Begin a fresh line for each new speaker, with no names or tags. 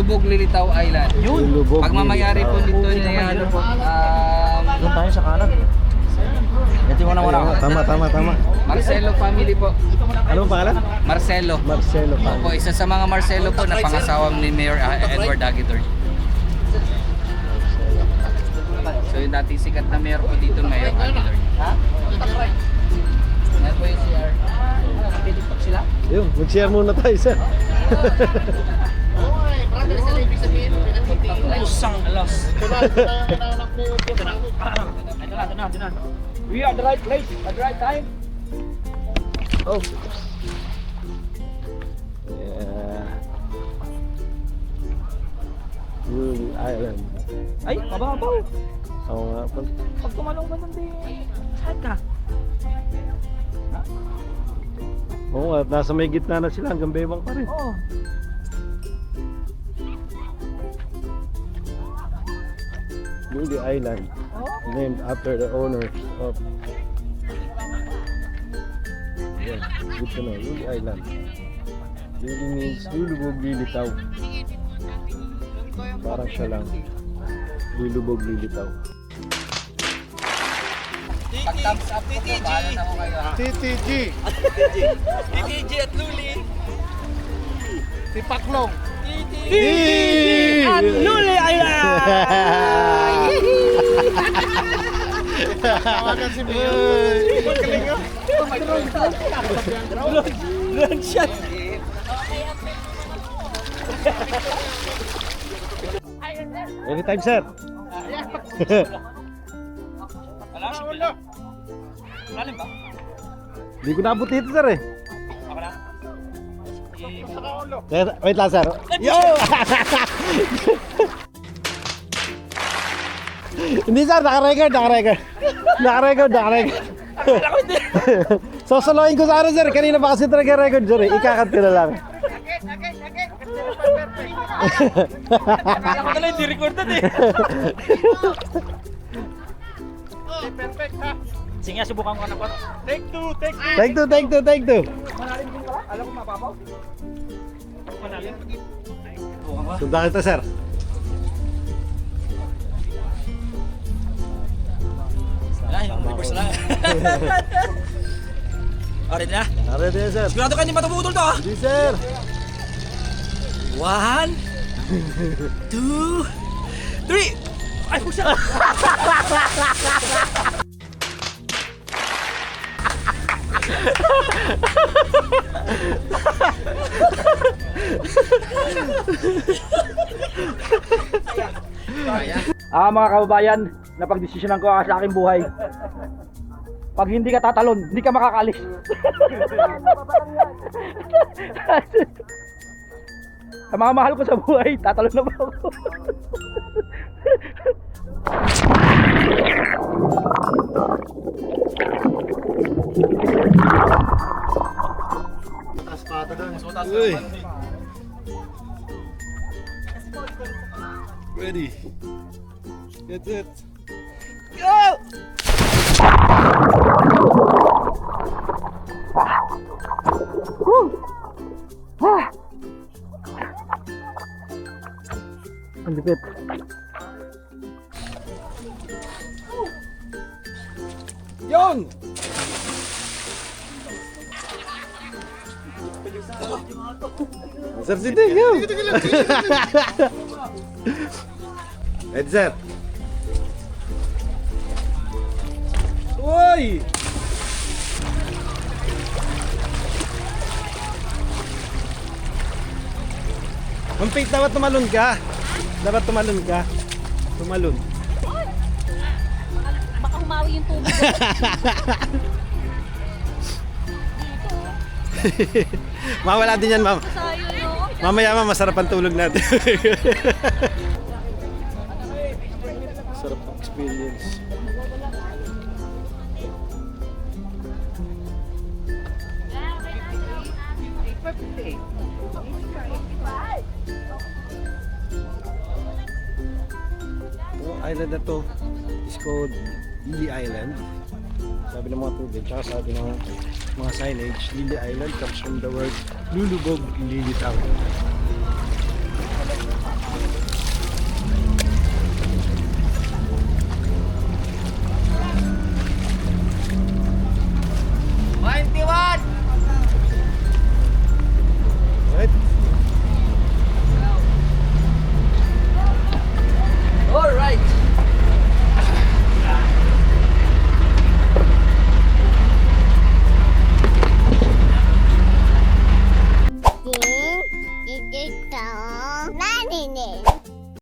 Lulubog, Lilitaw Island.
Lulubog,
Pagmamayari po
Lilitaw.
dito ni ano po,
Doon tayo sa kanan. Ito yung
Ayun, tama.
Marcelo family po.
Anong pangalan?
Marcelo.
Marcelo
Opo, isa sa mga Marcelo po na pangasawang ni Mayor Edward Aguilar. So yung dating sikat na mayor po dito, Mayor Aguilar. Ha? Yan po yung CR. Pinipak sila?
Yun, mag-share muna tayo, sir.
Pusang alas. Ito na. We are the right place at the right time.
Oh. Yeah. Lily Island.
Ay, mababaw.
Oo nga po.
Pag tumalong mo nun, saan ka?
Oo nga, nasa may gitna na sila hanggang bewang pa rin.
Oo.
Lily Island, named after the owners of... Yeah, good to know. Lily Island. Lily means lulubog, lilitaw. Parang siya lang. Lulubog, lilitaw.
Pag thumbs up po, bahala na ko kayo.
TTG!
TTG at Luli.
Si Paklong!
At Luli Island!
Tawagan si Mio! Magaling yun!
Drone shot!
Anytime, sir!
Lalim ba?
Hindi ko naabot dito, sir eh.
Ako na?
Wait lang, sir. Yo! Hindi, sir. Naka-record. Sosolohin ko sana, sir. Kanina pa kasi record, sir. Ikakat ko na lang.
Ako na lang hindi recorded eh.
Perfect, ha?
Sige nga, subukan ko na po.
Take two.
Malalim din pala? Alam ko mababaw? Malalim. Subukan ko.
Sundan kita, sir.
Wala, yung reverse lang. Ready na?
Ready na, sir.
Sigurado ka hindi matubutol to ah!
Hindi, sir.
1 2 3. Ay, pusa! Mga kababayan, napagdesisyonan ko sa aking buhay. Pag hindi ka tatalon, hindi ka makakalis. Sa mga mahal ko sa buhay, tatalon na ba ako?
Uy. Ready. Get it.
Go! Ang lipit.
Yon! Sir Siding, yun! Ed, sir! Uy! Mampit, dapat tumalon ka. Tumalon.
Baka humawi yung tubig.
Mawala din yan, ma'am.
Sayo, no?
Mamaya, ma'am, masarap ang tulog natin. Sarap ang experience. Itong island na to is called Lily Island. Sabi ng mga tubig, tsaka sabi ng mga signage, Lily Island comes from the word lulubog, lilitaw.